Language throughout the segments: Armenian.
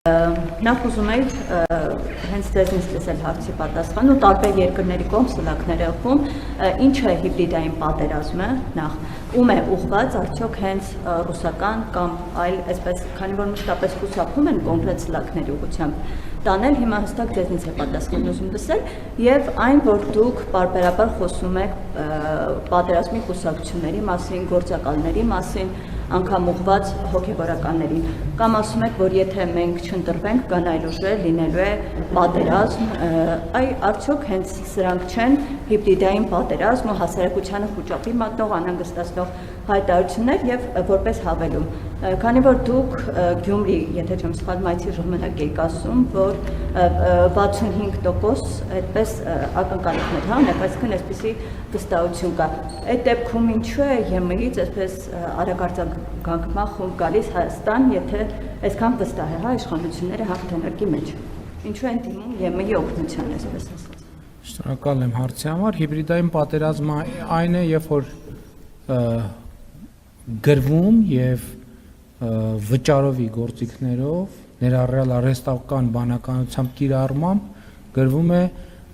Նախ ուզում էի հենց ձեզնից լսել հարցի պատասխան ու տարբեր երկրների կողմ սլաքներ ըխում, ինչ է հիբրիդային պատերազմը, նախ ում է ուղղված, արդյոք հենց ռուսական կամ այլ, այսպես, քանի որ մշտապես խուսափում են կոնկրետ սլաքների ուղղությամբ տանել, հիմա հստակ ձեզնից է պատասխան ուզում լսել եւ այն, որ դուք պարբերաբար խոսում եք պատերազմի կուսակցությունների մասին, գործակալների մասին, անգամ ուղղված հոգեվորականներին, կամ ասում եք, որ եթե մենք չընտրվենք, կան այլ ուժեր, լինելու է պատերազմ, արդյոք հենց սրանք չեն հիբրիդային պատերազմ ու հասարակությանը խուճապի մատնող, անհանգստացնող հայտարարություններ եւ որպես հավելում, քանի որ դուք Գյումրի, եթե չեմ սխալվում, այցի ժամանակ եք ասում, որ 65% այդպես ակնկալիքներ ունեք, այսինքն այսպիսի վստահություն կա։ Այդ դեպքում ինչու է ԵՄ-ից այսպես արագարձագանքման խումբ գալիս Հայաստան, եթե այսքան վստահ է իշխանությունները հաղթանակի մեջ։ Ինչու են դիմում ԵՄ-ի օգնության, այսպես ասած։ Շնորհակալ եմ հարցի համար։ Հիբրիդային պատերազմը այն է, երբ որ գրվում եւ վճարովի գործիքներով, ներառյալ արհեստական բանականությամբ կիրառմամբ գրվում է,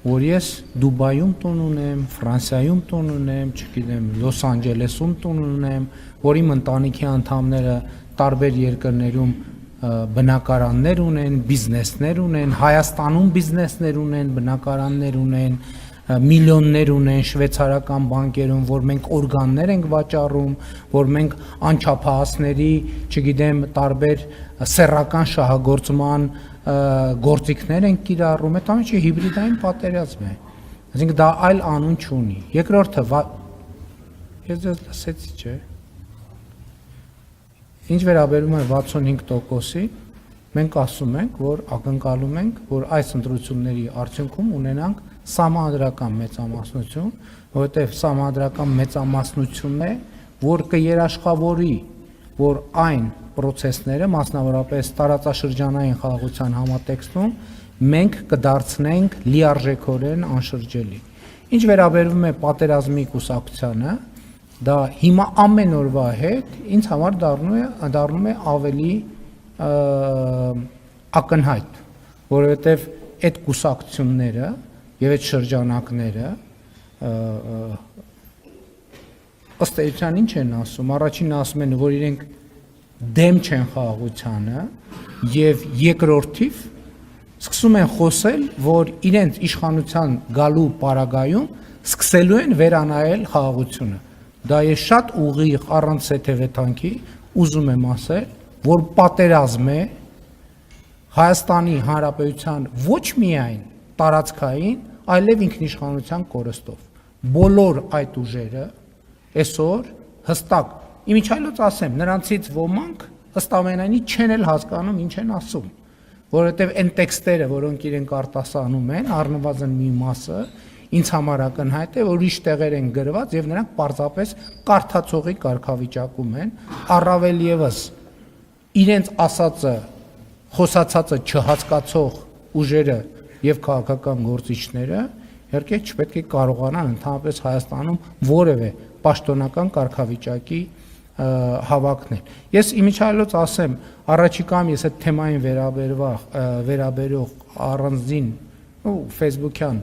որ ես Դուբայում տուն ունեմ, Ֆրանսիայում տուն ունեմ, չգիտեմ, Լոս Անջելեսում տուն ունեմ, որ իմ ընտանիքի անդամները տարբեր երկրներում բնակարաններ ունեն, բիզնեսներ ունեն, Հայաստանում բիզնեսներ ունեն, բնակարաններ ունեն, միլիոններ ունեն շվեյցարական բանկերում, որ մենք օրգաններ ենք վաճառում, որ մենք անչափահասների, չգիտեմ, տարբեր սեռական շահագործման գործիքներ ենք կիրառում, այդ ամենը հիբրիդային պատերազմ է։ Այսինքն դա այլ անուն չունի։ Երկրորդը, ես ձեզ լսեցի, չէ՞։ Ինչ վերաբերում է 65%-ի, մենք ասում ենք, որ ակնկալում ենք, որ այս ընտրությունների արդյունքում ունենանք սահմանադրական մեծամասնություն, որովհետև սահմանադրական մեծամասնությունն է, որ կերաշխավորի, որ այն պրոցեսները, մասնավորապես տարածաշրջանային խաղաղության համատեքստում, մենք կդարձնենք լիարժեքորեն անշրջելի։ Ինչ վերաբերում է պատերազմի կուսակցությանը, դա հիմա ամեն օրվա հետ ինձ համար դառնում է ավելի ակնհայտ, որովհետև այդ կուսակցությունները եւ այդ շրջանակները ըստ էության ինչ են ասում, առաջին ասում են, որ իրենք դեմ չեն խաղաղությանը եւ երկրորդիվ սկսում են խոսել, որ իրենց իշխանության գալու պարագայում սկսելու են վերանայել խաղաղությունը։ Դա ես շատ ուղիղ առանց սեթևեթանքի ուզում եմ ասել, որ պատերազմ է Հայաստանի Հանրապետության ոչ միայն տարածքային, այլև ինքնիշխանության կորստով։ Բոլոր այդ ուժերը այսօր հստակ, իմիջիայլոց ասեմ, նրանցից ոմանք ըստ ամենայնի չեն էլ հասկանում ինչ են ասում, որովհետև այն տեքստերը, որոնք իրենք արտասանում են, առնվազն մի մասը, ինձ համար ակնհայտ է, որ ուրիշ տեղեր են գրված եւ նրանք պարզապես կարդացողի կարգավիճակում են, առավել եւս իրենց ասածը, խոսացածը չհասկացող ուժերը եւ քաղաքական գործիչները իհարկե չպետք է կարողանան ընդհանրապես Հայաստանում որևէ պաշտոնական կարգավիճակի հավակնել։ Ես իմիջիայլոց ասեմ, առաջիկայում ես այդ թեմային վերաբերող առանձին Facebook-յան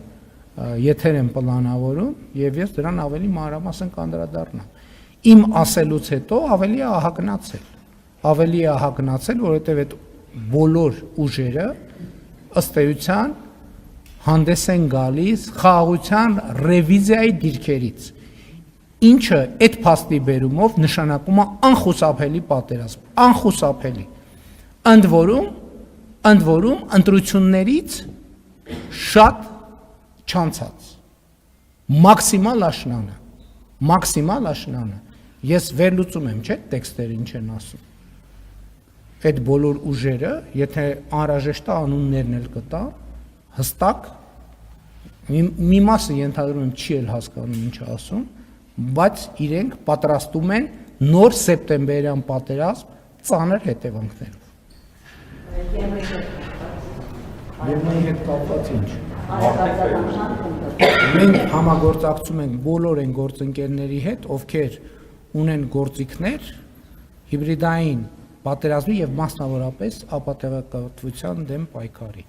եթեր եմ պլանավորում եւ ես դրան ավելի մանրամասն կանդրադառնամ։ Իմ ասելուց հետո ավելի է ահագնացել, որովհետեւ այդ բոլոր ուժերը ըստ էության հանդես են գալիս խաղաղության ռևիզիայի դիրքերից, ինչը այդ փաստի բերումով նշանակում է անխուսափելի պատերազմ, անխուսափելի։ Ընդ որում ընտրություններից շատ չանցած, մաքսիմալ աշնանը, ես վերլուծում եմ, չէ՞, տեքստերը ինչ են ասում, այդ բոլոր ուժերը, եթե անհրաժեշտ է անուններն էլ կտա, հստակ, մի մասը ենթադրում եմ չի էլ հասկանում ինչ ասում, բայց իրենք պատրաստում են նոր սեպտեմբերյան պատերազմ ծանր հետևանքներով։ ԵՄ-ի հետ կապված ինչ։ Մենք համագործակցում ենք բոլոր այն գործընկերների հետ, ովքեր ունեն գործիքներ հիբրիդային պատերազմի եւ մասնավորապես ապատեղեկատվության դեմ պայքարի։